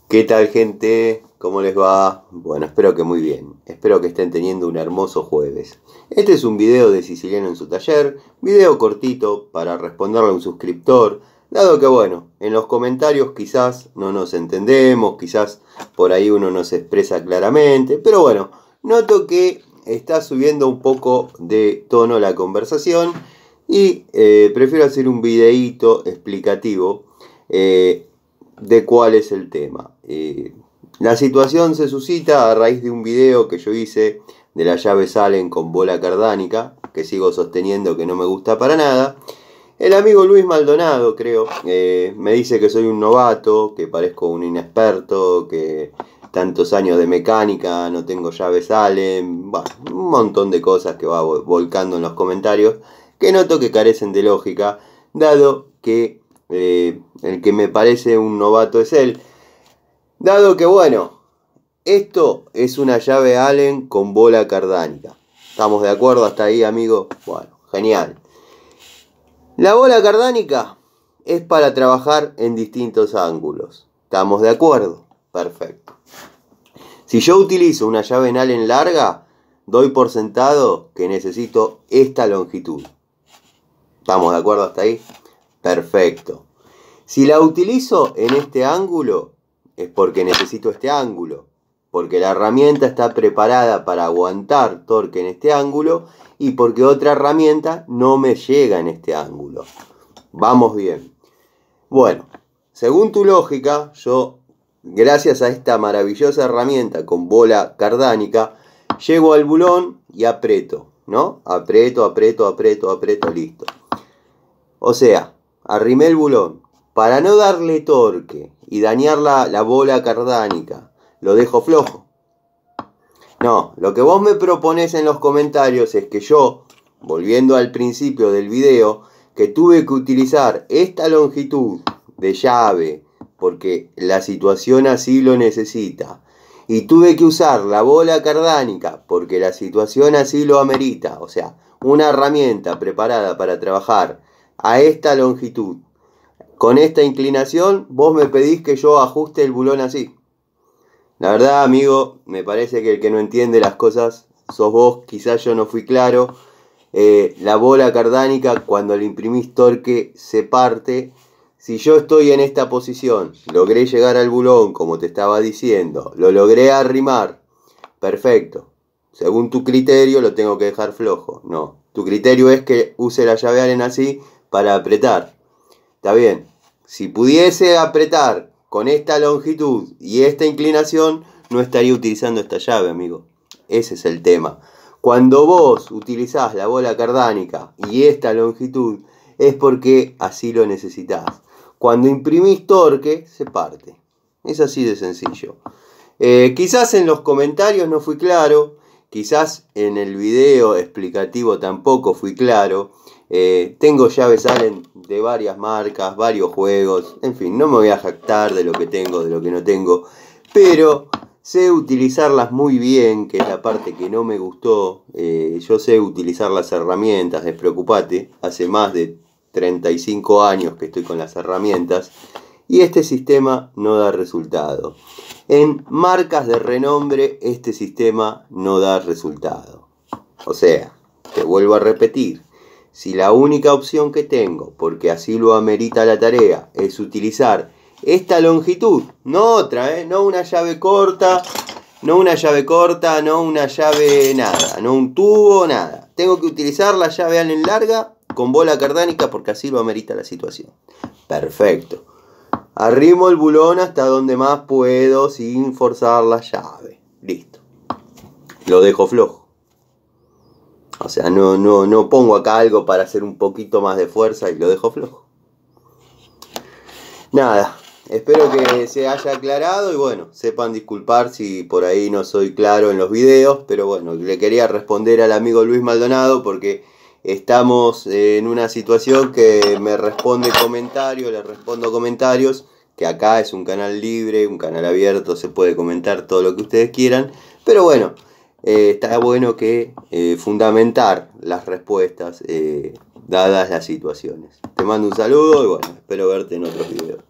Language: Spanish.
¿Qué tal, gente? ¿Cómo les va? Bueno, espero que muy bien. Espero que estén teniendo un hermoso jueves. Este es un video de Siciliano en su taller, video cortito para responderle a un suscriptor, dado que bueno, en los comentarios quizás no nos entendemos, quizás por ahí uno no se expresa claramente, pero bueno, noto que está subiendo un poco de tono la conversación y prefiero hacer un videíto explicativo de cuál es el tema. La situación se suscita a raíz de un video que yo hice de las llaves Allen con bola cardánica, que sigo sosteniendo que no me gusta para nada. El amigo Luis Maldonado, creo, me dice que soy un novato, que parezco un inexperto, que tantos años de mecánica, no tengo llaves Allen, bueno, un montón de cosas que va volcando en los comentarios, que noto que carecen de lógica, dado que el que me parece un novato es él. Dado que bueno, esto es una llave Allen con bola cardánica. ¿Estamos de acuerdo hasta ahí, amigo? Bueno, genial. La bola cardánica es para trabajar en distintos ángulos. ¿Estamos de acuerdo? Perfecto. Si yo utilizo una llave en Allen larga, doy por sentado que necesito esta longitud. ¿Estamos de acuerdo hasta ahí? Perfecto. Si la utilizo en este ángulo, es porque necesito este ángulo, porque la herramienta está preparada para aguantar torque en este ángulo y porque otra herramienta no me llega en este ángulo. Vamos bien. Bueno, según tu lógica, yo, gracias a esta maravillosa herramienta con bola cardánica, llego al bulón y aprieto, ¿no? Aprieto, listo. O sea, arrimé el bulón. Para no darle torque y dañar la bola cardánica, lo dejo flojo. No, lo que vos me propones en los comentarios es que yo, volviendo al principio del video, que tuve que utilizar esta longitud de llave porque la situación así lo necesita, y tuve que usar la bola cardánica porque la situación así lo amerita, o sea, una herramienta preparada para trabajar a esta longitud, con esta inclinación, vos me pedís que yo ajuste el bulón así. La verdad, amigo, me parece que el que no entiende las cosas sos vos. Quizás yo no fui claro. La bola cardánica, cuando le imprimís torque, se parte. Si yo estoy en esta posición, logré llegar al bulón, como te estaba diciendo, lo logré arrimar, perfecto. Según tu criterio, lo tengo que dejar flojo. No, tu criterio es que use la llave Allen así para apretar. Está bien, si pudiese apretar con esta longitud y esta inclinación, no estaría utilizando esta llave, amigo. Ese es el tema. Cuando vos utilizás la bola cardánica y esta longitud, es porque así lo necesitas. Cuando imprimís torque, se parte. Es así de sencillo. Quizás en los comentarios no fui claro, quizás en el video explicativo tampoco fui claro. Tengo llaves Allen de varias marcas, varios juegos, en fin, no me voy a jactar de lo que tengo, de lo que no tengo, pero sé utilizarlas muy bien, que es la parte que no me gustó. Yo sé utilizar las herramientas, despreocupate, hace más de 35 años que estoy con las herramientas y este sistema no da resultado. En marcas de renombre este sistema no da resultado. O sea, te vuelvo a repetir, si la única opción que tengo, porque así lo amerita la tarea, es utilizar esta longitud, no otra, no una llave corta, no una llave nada, no un tubo, nada. Tengo que utilizar la llave Allen larga con bola cardánica porque así lo amerita la situación. Perfecto. Arrimo el bulón hasta donde más puedo sin forzar la llave. Listo. Lo dejo flojo. O sea, no pongo acá algo para hacer un poquito más de fuerza y lo dejo flojo. Nada, espero que se haya aclarado y bueno, sepan disculpar si por ahí no soy claro en los videos, pero bueno, le quería responder al amigo Luis Maldonado porque estamos en una situación que me responde comentarios, le respondo comentarios, que acá es un canal libre, un canal abierto, se puede comentar todo lo que ustedes quieran, pero bueno, está bueno que fundamentar las respuestas dadas las situaciones. Te mando un saludo y bueno, espero verte en otros videos.